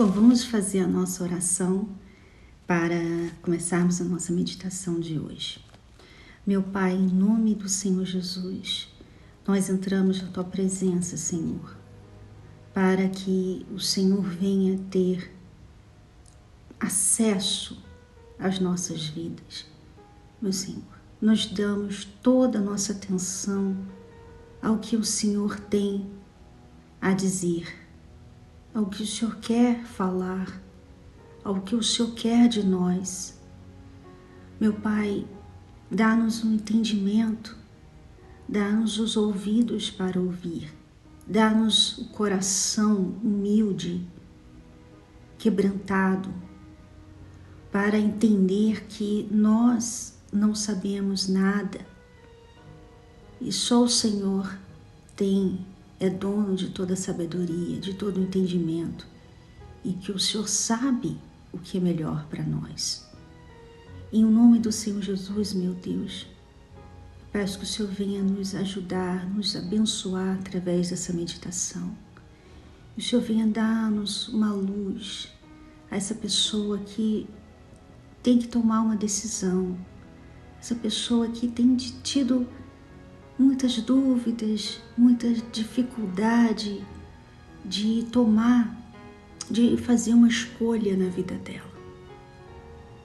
Bom, vamos fazer a nossa oração para começarmos a nossa meditação de hoje. Meu Pai, em nome do Senhor Jesus, nós entramos na Tua presença, Senhor, para que o Senhor venha ter acesso às nossas vidas. Meu Senhor, nós damos toda a nossa atenção ao que o Senhor tem a dizer, ao que o Senhor quer falar, ao que o Senhor quer de nós. Meu Pai, dá-nos um entendimento, dá-nos os ouvidos para ouvir, dá-nos o coração humilde, quebrantado, para entender que nós não sabemos nada e só o Senhor é dono de toda a sabedoria, de todo o entendimento, e que o Senhor sabe o que é melhor para nós. Em nome do Senhor Jesus, meu Deus, peço que o Senhor venha nos ajudar, nos abençoar através dessa meditação. Que o Senhor venha dar-nos uma luz a essa pessoa que tem que tomar uma decisão, essa pessoa que tem tido muitas dúvidas, muita dificuldade de fazer uma escolha na vida dela.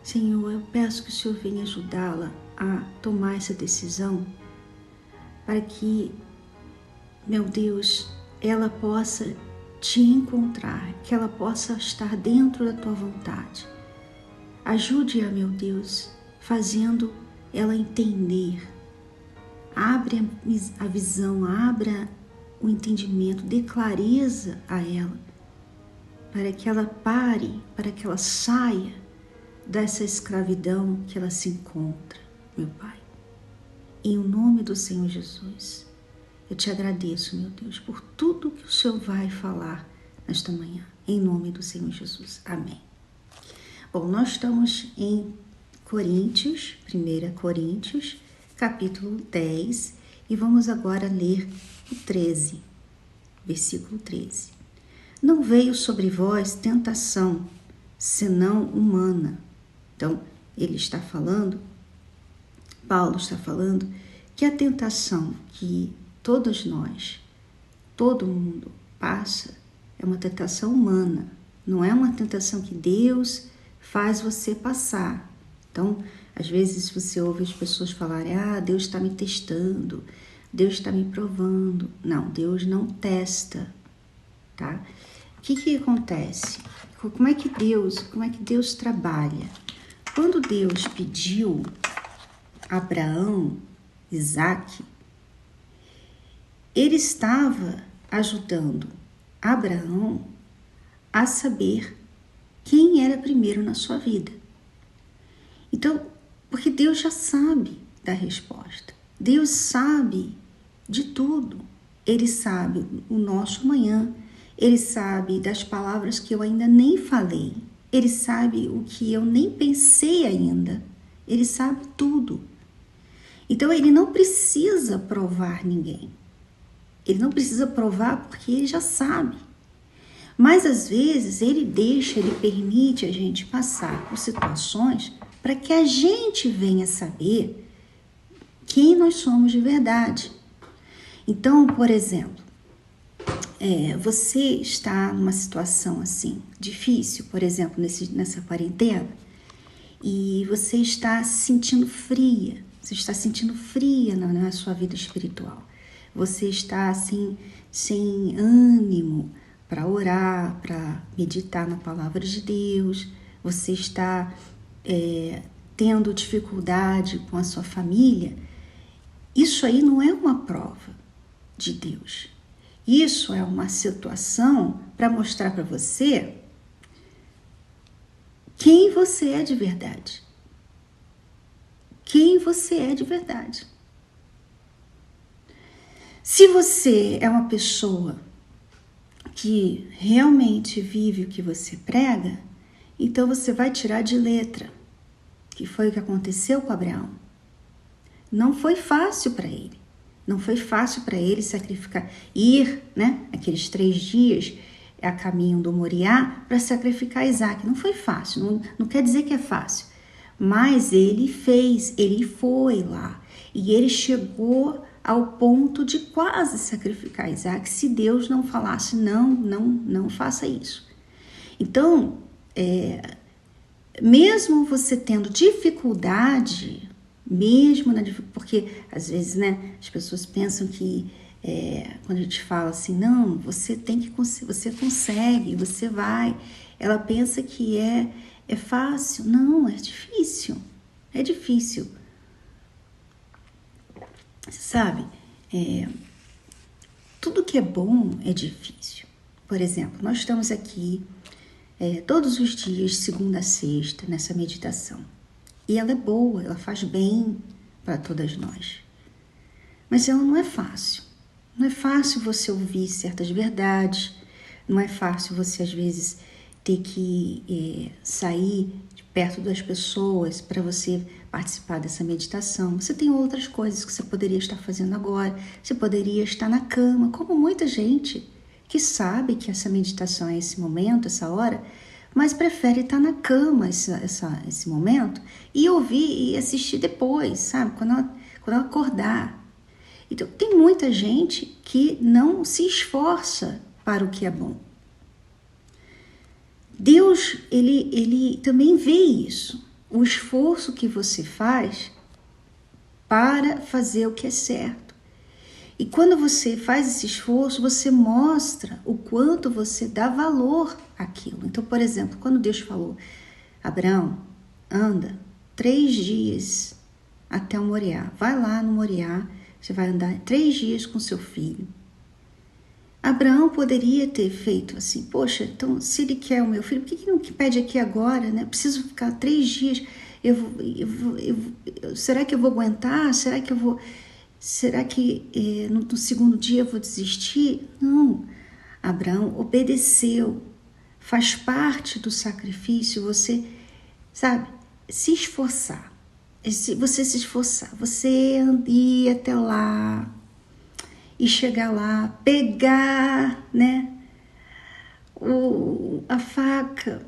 Senhor, eu peço que o Senhor venha ajudá-la a tomar essa decisão para que, meu Deus, ela possa te encontrar, que ela possa estar dentro da tua vontade. Ajude-a, meu Deus, fazendo ela entender. Abre a visão, abra o entendimento, dê clareza a ela, para que ela pare, para que ela saia dessa escravidão que ela se encontra, meu Pai. Em nome do Senhor Jesus, eu te agradeço, meu Deus, por tudo que o Senhor vai falar nesta manhã. Em nome do Senhor Jesus. Amém. Bom, nós estamos em Coríntios, 1 Coríntios, capítulo 10, e vamos agora ler o 13, versículo 13. Não veio sobre vós tentação, senão humana. Então, Paulo está falando que a tentação que todos nós, todo mundo passa, é uma tentação humana, não é uma tentação que Deus faz você passar. Então, às vezes você ouve as pessoas falarem, Deus está me testando, Deus está me provando. Não, Deus não testa, tá? O que acontece? Como é que Deus trabalha? Quando Deus pediu a Abraão, Isaque, ele estava ajudando Abraão a saber quem era primeiro na sua vida. Então, porque Deus já sabe da resposta. Deus sabe de tudo. Ele sabe o nosso amanhã. Ele sabe das palavras que eu ainda nem falei. Ele sabe o que eu nem pensei ainda. Ele sabe tudo. Então, ele não precisa provar ninguém. Ele não precisa provar porque ele já sabe. Mas, às vezes, ele permite a gente passar por situações para que a gente venha saber quem nós somos de verdade. Então, por exemplo, você está numa situação assim, difícil, por exemplo, nessa quarentena, e você está se sentindo fria, na sua vida espiritual. Você está assim, sem ânimo para orar, para meditar na palavra de Deus, você está tendo dificuldade com a sua família. Isso aí não é uma prova de Deus. Isso é uma situação para mostrar para você quem você é de verdade. Quem você é de verdade. Se você é uma pessoa que realmente vive o que você prega, então você vai tirar de letra, que foi o que aconteceu com Abraão. Não foi fácil para ele. Não foi fácil para ele sacrificar, aqueles 3 dias a caminho do Moriá para sacrificar Isaac. Não foi fácil, não quer dizer que é fácil, mas ele fez, ele foi lá e ele chegou ao ponto de quase sacrificar Isaac se Deus não falasse não faça isso. Então, mesmo você tendo dificuldade, porque às vezes, né, as pessoas pensam que quando a gente fala assim, não, você consegue, você vai, ela pensa que é fácil. Não, é difícil, Você sabe, tudo que é bom é difícil. Por exemplo, nós estamos aqui todos os dias, segunda a sexta, nessa meditação. E ela é boa, ela faz bem para todas nós. Mas ela não é fácil. Não é fácil você ouvir certas verdades. Não é fácil você, às vezes, ter que sair de perto das pessoas para você participar dessa meditação. Você tem outras coisas que você poderia estar fazendo agora. Você poderia estar na cama, como muita gente que sabe que essa meditação é esse momento, essa hora, mas prefere estar na cama esse momento e ouvir e assistir depois, sabe? Quando ela acordar. Então, tem muita gente que não se esforça para o que é bom. Deus, ele também vê isso. O esforço que você faz para fazer o que é certo. E quando você faz esse esforço, você mostra o quanto você dá valor àquilo. Então, por exemplo, quando Deus falou, Abraão, anda 3 dias até o Moriá. Vai lá no Moriá, você vai andar 3 dias com seu filho. Abraão poderia ter feito assim, poxa, então se ele quer o meu filho, por que não pede aqui agora, né? Preciso ficar 3 dias, será que eu vou aguentar? Será que no segundo dia eu vou desistir? Não, Abraão obedeceu, faz parte do sacrifício, você, sabe, se esforçar. Você se esforçar, você ir até lá e chegar lá, pegar, né, a faca.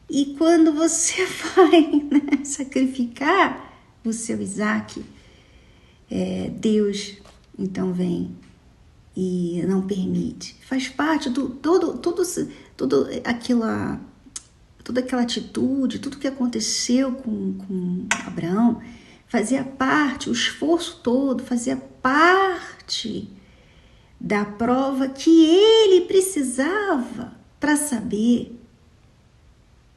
E quando você vai, né, sacrificar o seu Isaac, Deus então vem e não permite. Faz parte do toda aquela atitude, tudo que aconteceu com Abraão, fazia parte, o esforço todo fazia parte da prova que ele precisava para saber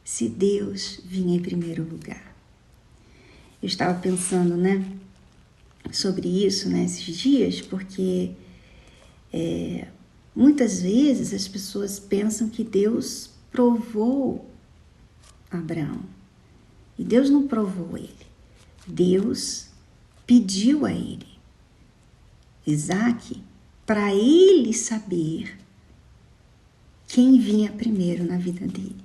se Deus vinha em primeiro lugar. Eu estava pensando, né, sobre isso, né, esses dias, porque muitas vezes as pessoas pensam que Deus provou Abraão. E Deus não provou ele. Deus pediu a ele, Isaac, para ele saber quem vinha primeiro na vida dele.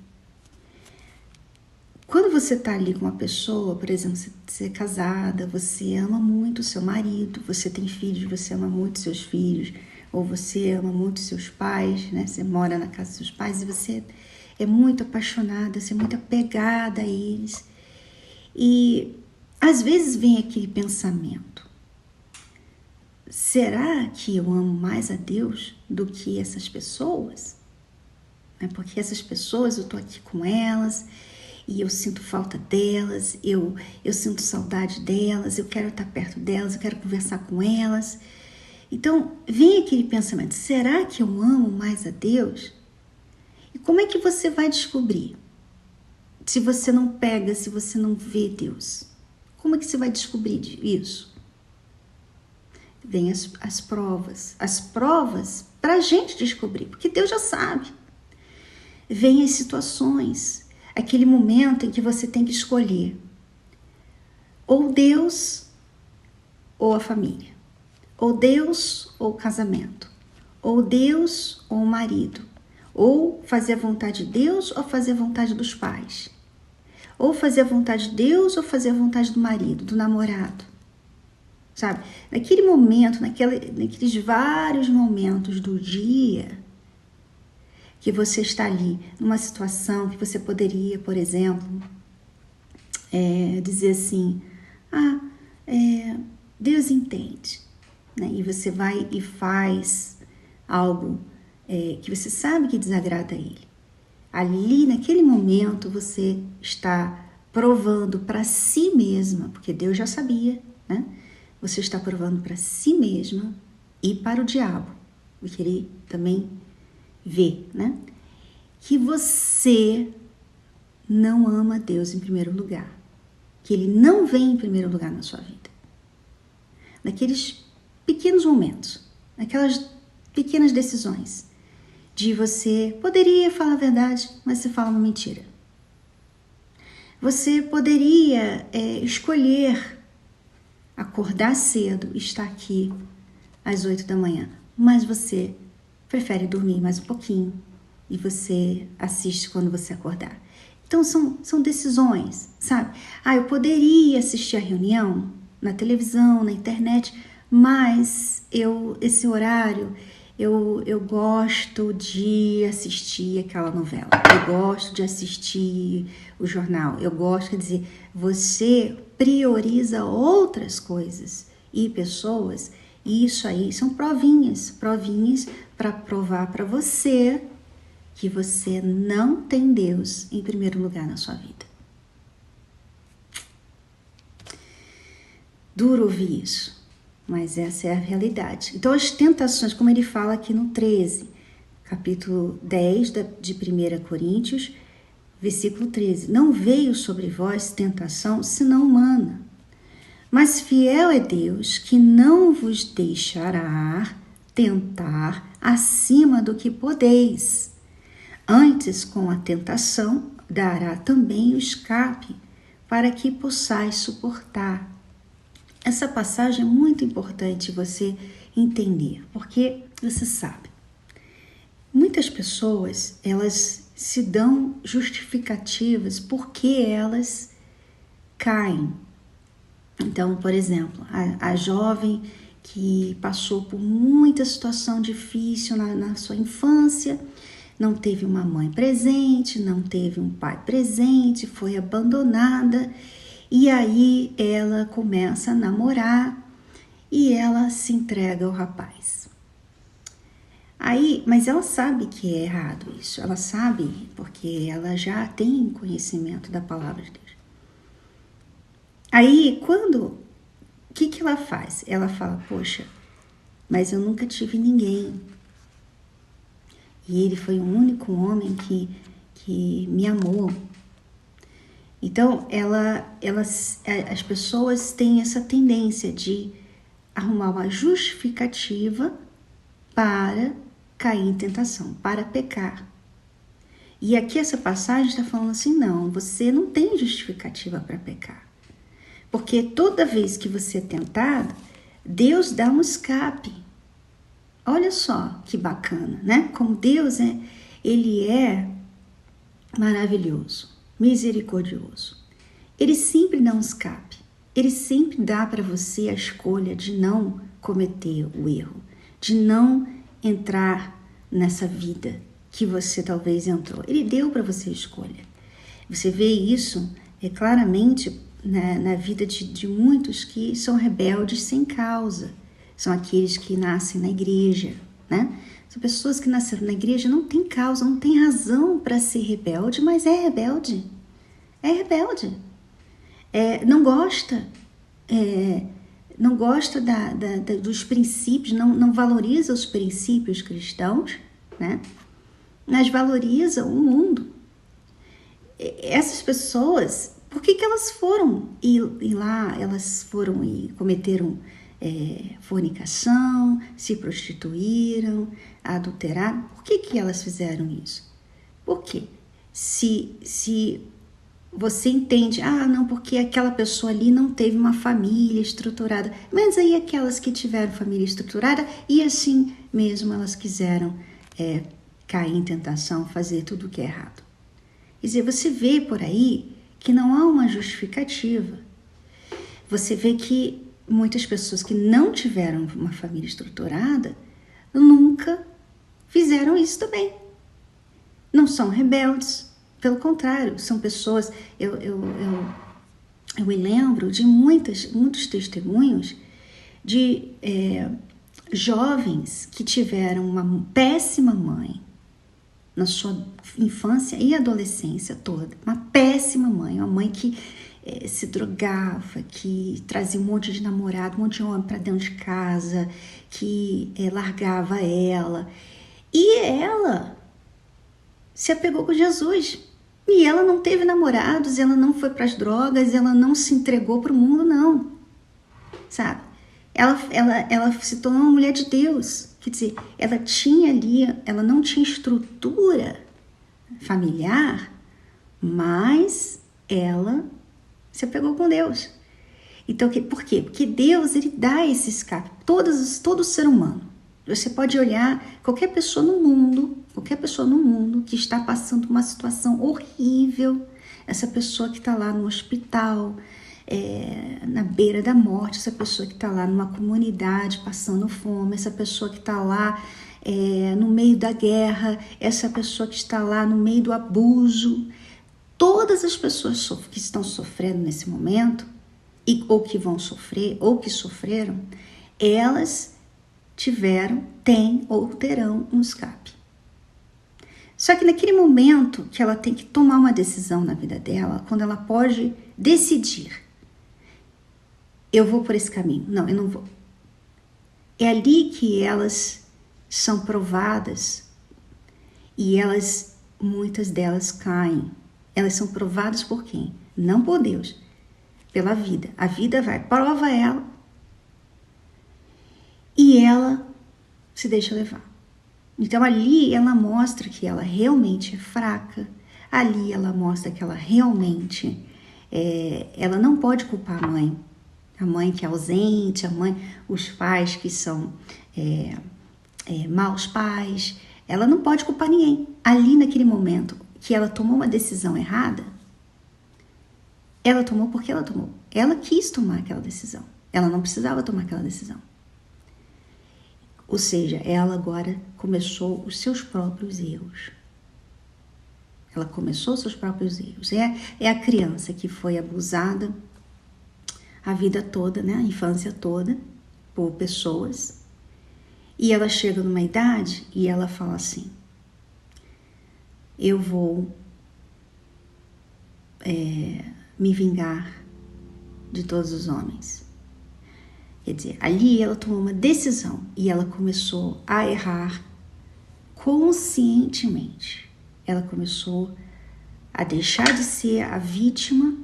Quando você está ali com uma pessoa, por exemplo, você é casada, você ama muito o seu marido, você tem filhos, você ama muito seus filhos, ou você ama muito seus pais, né? Você mora na casa dos seus pais e você é muito apaixonada, você é muito apegada a eles. E às vezes vem aquele pensamento, será que eu amo mais a Deus do que essas pessoas? Porque essas pessoas, eu estou aqui com elas e eu sinto falta delas, eu sinto saudade delas, eu quero estar perto delas, eu quero conversar com elas. Então, vem aquele pensamento, será que eu amo mais a Deus? E como é que você vai descobrir? Se você não pega, se você não vê Deus, como é que você vai descobrir isso? Vem as provas para a gente descobrir, porque Deus já sabe. Vem as situações, aquele momento em que você tem que escolher ou Deus ou a família, ou Deus ou o casamento, ou Deus ou o marido, ou fazer a vontade de Deus ou fazer a vontade dos pais, ou fazer a vontade de Deus ou fazer a vontade do marido, do namorado. sabe? Naquele momento, naqueles vários momentos do dia que você está ali, numa situação que você poderia, por exemplo, dizer assim, Deus entende, né? E você vai e faz algo que você sabe que desagrada a Ele. Ali, naquele momento, você está provando para si mesma, porque Deus já sabia, né? Você está provando para si mesma e para o diabo, porque ele também vê, né? Que você não ama Deus em primeiro lugar, que Ele não vem em primeiro lugar na sua vida. Naqueles pequenos momentos, naquelas pequenas decisões, de você poderia falar a verdade, mas você fala uma mentira. Você poderia escolher acordar cedo e estar aqui às 8 da manhã, mas você prefere dormir mais um pouquinho e você assiste quando você acordar. Então são decisões, sabe? Eu poderia assistir a reunião na televisão, na internet, mas esse horário eu gosto de assistir aquela novela, eu gosto de assistir o jornal, quer dizer, você prioriza outras coisas e pessoas, e isso aí são provinhas para provar para você que você não tem Deus em primeiro lugar na sua vida. Duro ouvir isso, mas essa é a realidade. Então as tentações, como ele fala aqui no 13, capítulo 10 de 1 Coríntios, versículo 13. Não veio sobre vós tentação senão humana, mas fiel é Deus que não vos deixará tentar acima do que podeis. Antes, com a tentação, dará também o escape para que possais suportar. Essa passagem é muito importante você entender, porque você sabe, muitas pessoas, elas se dão justificativas porque elas caem. Então, por exemplo, a jovem que passou por muita situação difícil na sua infância, não teve uma mãe presente, não teve um pai presente, foi abandonada, e aí ela começa a namorar e ela se entrega ao rapaz. Mas ela sabe que é errado isso, ela sabe porque ela já tem conhecimento da palavra de Deus. Aí, o que ela faz? Ela fala, poxa, mas eu nunca tive ninguém. E ele foi o único homem que me amou. Então, as pessoas têm essa tendência de arrumar uma justificativa para cair em tentação, para pecar. E aqui essa passagem está falando assim, não, você não tem justificativa para pecar. Porque toda vez que você é tentado, Deus dá um escape. Olha só que bacana, né? Como Deus Ele é maravilhoso, misericordioso. Ele sempre dá um escape. Ele sempre dá para você a escolha de não cometer o erro, de não entrar nessa vida que você talvez entrou. Ele deu para você a escolha. Você vê isso claramente na vida de muitos que são rebeldes sem causa. São aqueles que nascem na igreja, né? São pessoas que nasceram na igreja, não tem causa, não tem razão para ser rebelde, mas é rebelde. É rebelde. Não gosta dos princípios, não valoriza os princípios cristãos, né? Mas valoriza o mundo. Essas pessoas, por que elas foram e lá elas foram e cometeram fornicação, se prostituíram, adulteraram? Por que elas fizeram isso? Por quê? Se você entende, não, porque aquela pessoa ali não teve uma família estruturada, mas aí aquelas que tiveram família estruturada e assim mesmo elas quiseram cair em tentação, fazer tudo o que é errado. Quer dizer, você vê por aí que não há uma justificativa. Você vê que muitas pessoas que não tiveram uma família estruturada nunca fizeram isso também. Não são rebeldes, pelo contrário, são pessoas... Eu me lembro de muitos testemunhos de jovens que tiveram uma péssima mãe na sua infância e adolescência toda. Uma péssima mãe, uma mãe que se drogava, que trazia um monte de namorado, um monte de homem para dentro de casa, que largava ela. E ela se apegou com Jesus. E ela não teve namorados, ela não foi para as drogas, ela não se entregou para o mundo, não. Sabe? Ela se tornou uma mulher de Deus. Quer dizer, ela tinha ali, ela não tinha estrutura familiar, mas ela se apegou com Deus. Então, por quê? Porque Deus, ele dá esse escape. Todo ser humano. Você pode olhar qualquer pessoa no mundo que está passando uma situação horrível, essa pessoa que está lá no hospital, na beira da morte, essa pessoa que está lá numa comunidade passando fome, essa pessoa que está lá no meio da guerra, essa pessoa que está lá no meio do abuso. Todas as pessoas que estão sofrendo nesse momento, ou que vão sofrer, ou que sofreram, elas têm ou terão um escape. Só que naquele momento que ela tem que tomar uma decisão na vida dela, quando ela pode decidir, eu vou por esse caminho, não, eu não vou. É ali que elas são provadas e muitas delas caem. Elas são provadas por quem? Não por Deus, pela vida. A vida prova ela e ela se deixa levar. Então ali ela mostra que ela realmente é fraca, ali ela mostra que ela realmente, ela não pode culpar a mãe que é ausente, os pais que são maus pais, ela não pode culpar ninguém. Ali naquele momento que ela tomou uma decisão errada, ela tomou porque ela tomou. Ela quis tomar aquela decisão, ela não precisava tomar aquela decisão. Ou seja, ela agora começou os seus próprios erros. Ela começou os seus próprios erros. É a criança que foi abusada a vida toda, né? A infância toda, por pessoas. E ela chega numa idade e ela fala assim: eu vou me vingar de todos os homens. Quer dizer, ali ela tomou uma decisão e ela começou a errar conscientemente. Ela começou a deixar de ser a vítima,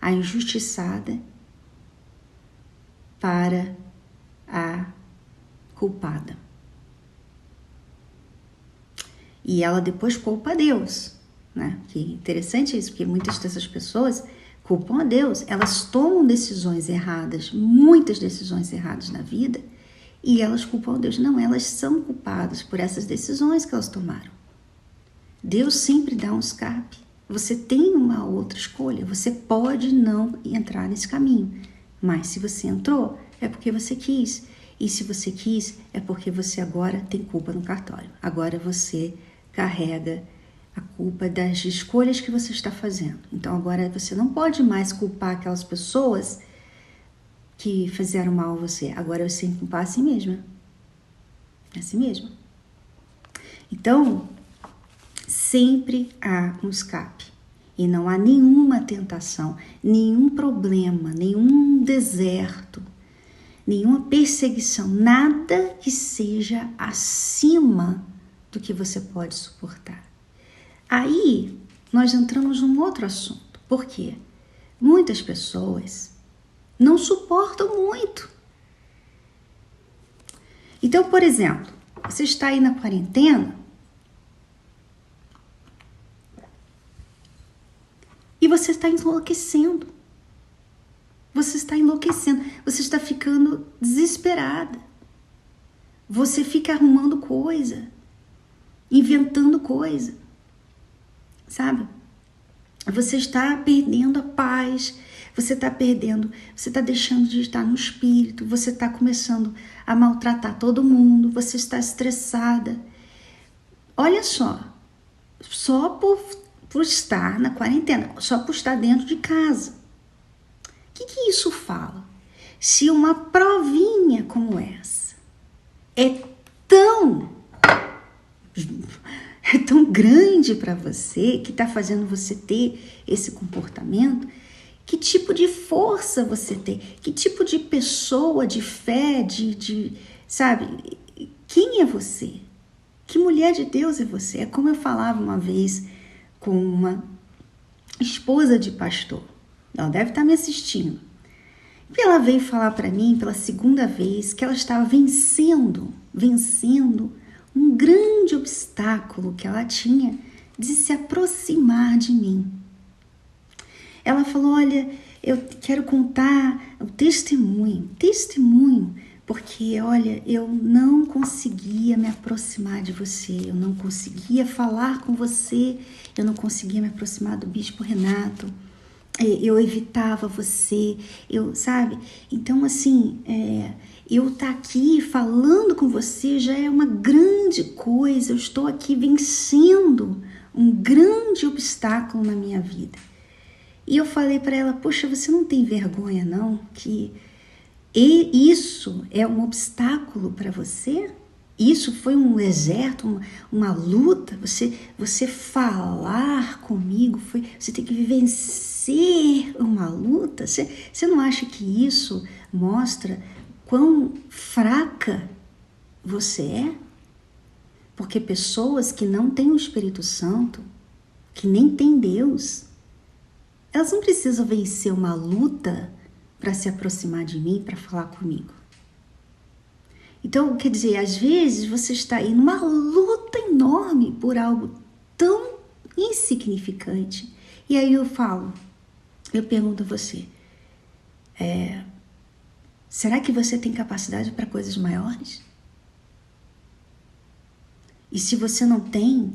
a injustiçada, para a culpada. E ela depois culpa a Deus, né? Que interessante isso, porque muitas dessas pessoas culpam a Deus, elas tomam decisões erradas, muitas decisões erradas na vida, e elas culpam a Deus. Não, elas são culpadas por essas decisões que elas tomaram. Deus sempre dá um escape. Você tem uma outra escolha, você pode não entrar nesse caminho, mas se você entrou, é porque você quis. E se você quis, é porque você agora tem culpa no cartório. Agora você carrega a culpa das escolhas que você está fazendo. Então agora você não pode mais culpar aquelas pessoas que fizeram mal a você. Agora você tem que culpar a si mesma. A si mesma. Então, sempre há um escape. E não há nenhuma tentação, nenhum problema, nenhum deserto, nenhuma perseguição, nada que seja acima do que você pode suportar. Aí, nós entramos num outro assunto. Por quê? Muitas pessoas não suportam muito. Então, por exemplo, você está aí na quarentena e você está enlouquecendo. Você está enlouquecendo. Você está ficando desesperada. Você fica arrumando coisa, inventando coisa. Sabe? Você está perdendo a paz, você está perdendo, você está deixando de estar no espírito, você está começando a maltratar todo mundo, você está estressada. Olha só por estar na quarentena, só por estar dentro de casa. O que isso fala? Se uma provinha como essa é tão grande para você, que está fazendo você ter esse comportamento, que tipo de força você tem? Que tipo de pessoa, de fé, sabe? Quem é você? Que mulher de Deus é você? É como eu falava uma vez com uma esposa de pastor. Ela deve estar me assistindo. E ela veio falar para mim pela segunda vez que ela estava vencendo um grande obstáculo que ela tinha de se aproximar de mim. Ela falou, olha, eu quero contar o testemunho, porque, olha, eu não conseguia me aproximar de você, eu não conseguia falar com você, eu não conseguia me aproximar do Bispo Renato, eu evitava você, sabe? Então, assim, eu estar aqui falando com você já é uma grande coisa, eu estou aqui vencendo um grande obstáculo na minha vida. E eu falei para ela, poxa, você não tem vergonha não? Que isso é um obstáculo para você? Isso foi um deserto, uma luta? Você falar comigo, você tem que vencer uma luta? Você não acha que isso mostra quão fraca você é? Porque pessoas que não têm o Espírito Santo, que nem têm Deus, elas não precisam vencer uma luta para se aproximar de mim, para falar comigo. Então, quer dizer, às vezes você está aí numa luta enorme por algo tão insignificante. E aí eu pergunto a você, será que você tem capacidade para coisas maiores? E se você não tem,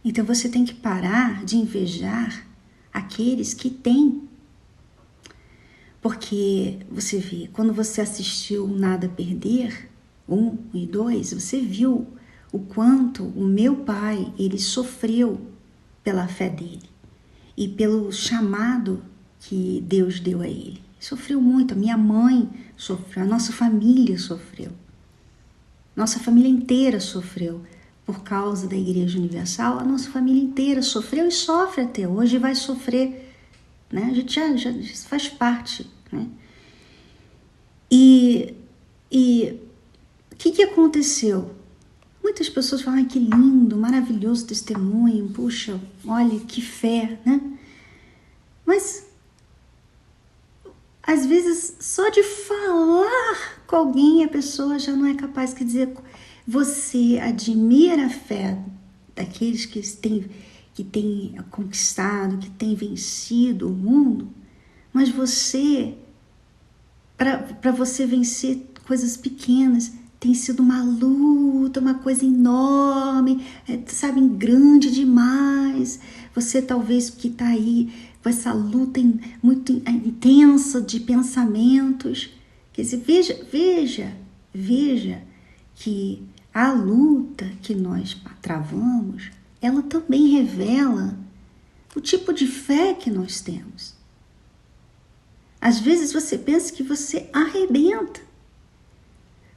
então você tem que parar de invejar aqueles que têm. Porque você vê, quando você assistiu Nada a Perder, 1 e 2, você viu o quanto o meu pai, ele sofreu pela fé dele e pelo chamado que Deus deu a ele. Sofreu muito, a minha mãe sofreu, a nossa família sofreu. Nossa família inteira sofreu por causa da Igreja Universal, a nossa família inteira sofreu e sofre até hoje e vai sofrer, né? A gente já faz parte, né? E o que aconteceu? Muitas pessoas falam, que lindo, maravilhoso testemunho, puxa, olha que fé, né? Mas às vezes só de falar com alguém a pessoa já não é capaz de dizer, você admira a fé daqueles que têm conquistado, que têm vencido o mundo, mas para você vencer coisas pequenas, tem sido uma luta, uma coisa enorme, sabe, grande demais. Você talvez que está aí com essa luta muito intensa de pensamentos. Quer dizer, veja que a luta que nós travamos, ela também revela o tipo de fé que nós temos. Às vezes você pensa que você arrebenta,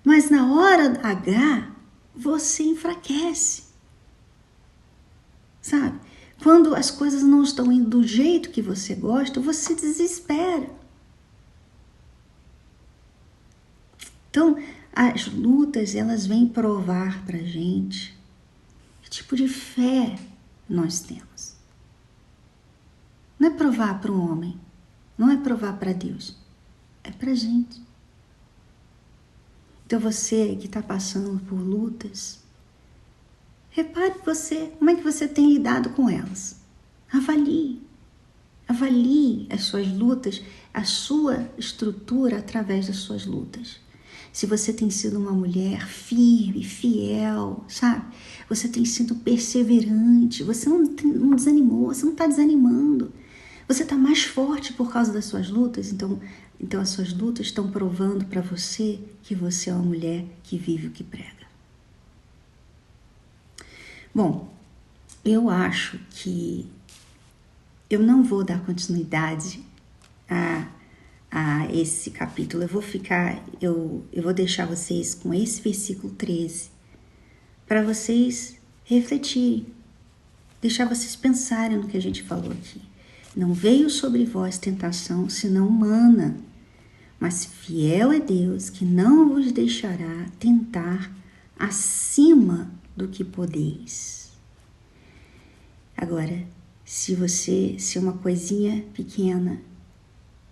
mas na hora H você enfraquece, sabe? Quando as coisas não estão indo do jeito que você gosta, você desespera. Então, as lutas, elas vêm provar pra gente que tipo de fé nós temos. Não é provar para um homem, não é provar para Deus, é pra gente. Então você que está passando por lutas, repare como é que você tem lidado com elas. Avalie as suas lutas, a sua estrutura através das suas lutas. Se você tem sido uma mulher firme, fiel, sabe? Você tem sido perseverante, você não desanimou, você não está desanimando. Você está mais forte por causa das suas lutas, então as suas lutas estão provando para você que você é uma mulher que vive o que prega. Bom, eu acho que eu não vou dar continuidade a esse capítulo. Eu vou deixar vocês com esse versículo 13 para vocês refletirem, deixar vocês pensarem no que a gente falou aqui. Não veio sobre vós tentação senão humana, mas fiel é Deus que não vos deixará tentar acima do que podeis. Agora, se uma coisinha pequena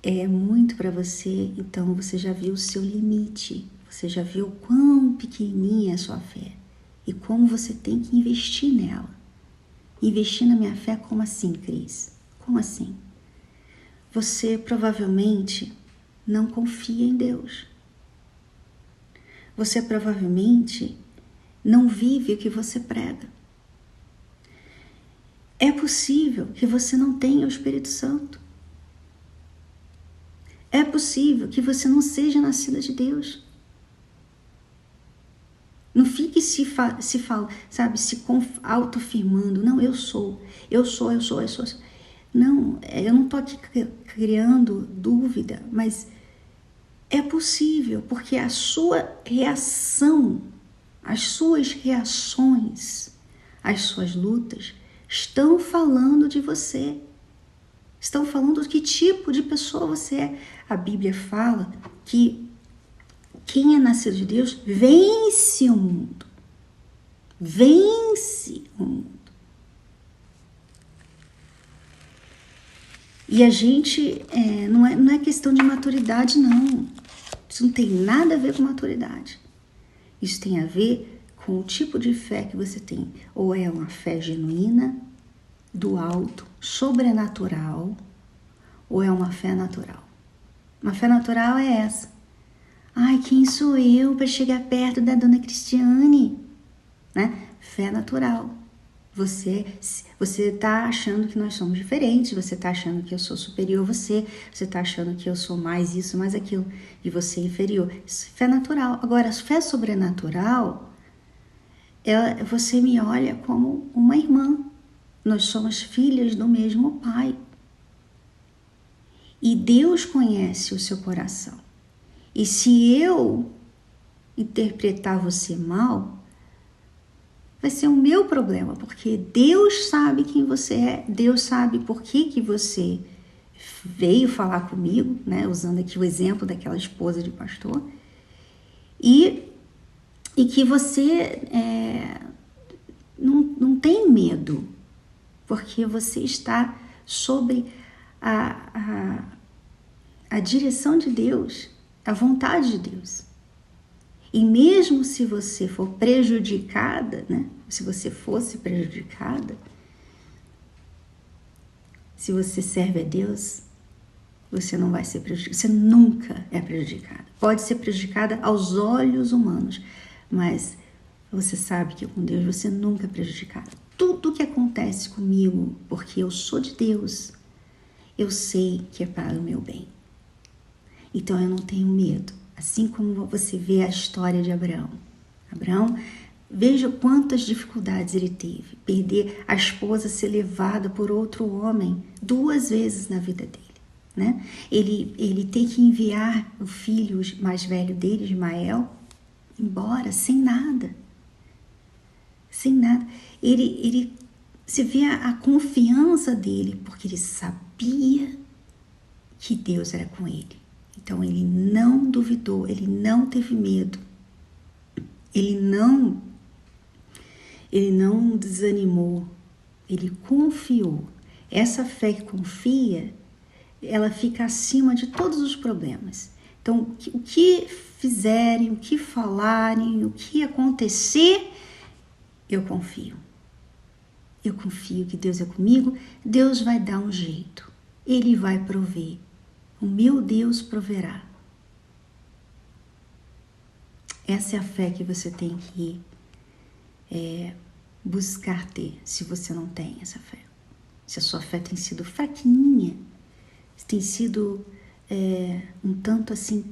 é muito para você, então você já viu o seu limite, você já viu quão pequenininha é a sua fé e como você tem que investir nela. Investir na minha fé, como assim, Cris? Como assim? Você provavelmente não confia em Deus. Você provavelmente não vive o que você prega. É possível que você não tenha o Espírito Santo. É possível que você não seja nascida de Deus. Não fique se autoafirmando. Não, eu sou. Não, eu não estou aqui criando dúvida, mas é possível, porque a sua reação, as suas reações, as suas lutas, estão falando de você. Estão falando de que tipo de pessoa você é. A Bíblia fala que quem é nascido de Deus vence o mundo. Vence o mundo. E a gente, não é questão de maturidade, não. Isso não tem nada a ver com maturidade. Isso tem a ver com o tipo de fé que você tem. Ou é uma fé genuína, do alto, sobrenatural, ou é uma fé natural. Uma fé natural é essa. Ai, quem sou eu para chegar perto da dona Cristiane? Né? Fé natural. Você está achando que nós somos diferentes, você está achando que eu sou superior a você está achando que eu sou mais isso, mais aquilo, e você é inferior. Isso é fé natural. Agora, a fé sobrenatural, você me olha como uma irmã. Nós somos filhas do mesmo Pai. E Deus conhece o seu coração. E se eu interpretar você mal, vai ser o meu problema, porque Deus sabe quem você é, Deus sabe por que você veio falar comigo, né? Usando aqui o exemplo daquela esposa de pastor, e que você não tem medo, porque você está sob a direção de Deus, a vontade de Deus. E mesmo se você for prejudicada, né? Se você fosse prejudicada, se você serve a Deus, você não vai ser prejudicada. Você nunca é prejudicada. Pode ser prejudicada aos olhos humanos, mas você sabe que com Deus você nunca é prejudicada. Tudo que acontece comigo, porque eu sou de Deus, eu sei que é para o meu bem. Então eu não tenho medo. Assim como você vê a história de Abraão. Abraão, veja quantas dificuldades ele teve. Perder a esposa, ser levada por outro homem 2 vezes na vida dele. Né? Ele ter que enviar o filho mais velho dele, Ismael, embora, sem nada. Sem nada. Você vê a confiança dele, porque ele sabia que Deus era com ele. Então, ele não duvidou, ele não teve medo, ele não desanimou, ele confiou. Essa fé que confia, ela fica acima de todos os problemas. Então, o que fizerem, o que falarem, o que acontecer, eu confio. Eu confio que Deus é comigo, Deus vai dar um jeito, Ele vai prover. O meu Deus proverá. Essa é a fé que você tem que buscar ter, se você não tem essa fé. Se a sua fé tem sido fraquinha, Você tem sido um tanto assim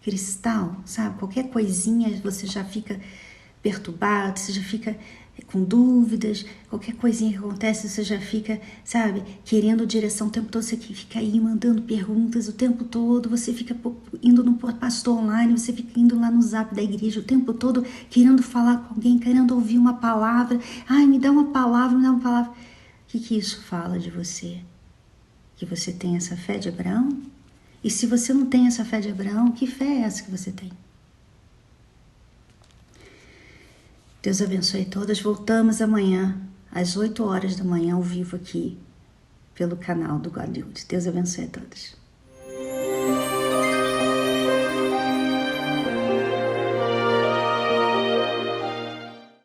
cristal, sabe? Qualquer coisinha você já fica perturbado, você já fica com dúvidas, qualquer coisinha que acontece você já fica, sabe, querendo direção o tempo todo, você fica aí mandando perguntas o tempo todo, você fica indo no pastor online, você fica indo lá no zap da igreja o tempo todo, querendo falar com alguém, querendo ouvir uma palavra, ai, me dá uma palavra, me dá uma palavra. O que isso fala de você? Que você tem essa fé de Abraão? E se você não tem essa fé de Abraão, que fé é essa que você tem? Deus abençoe todas. Voltamos amanhã, às 8 horas da manhã, ao vivo aqui, pelo canal do Godlywood. Deus abençoe a todas.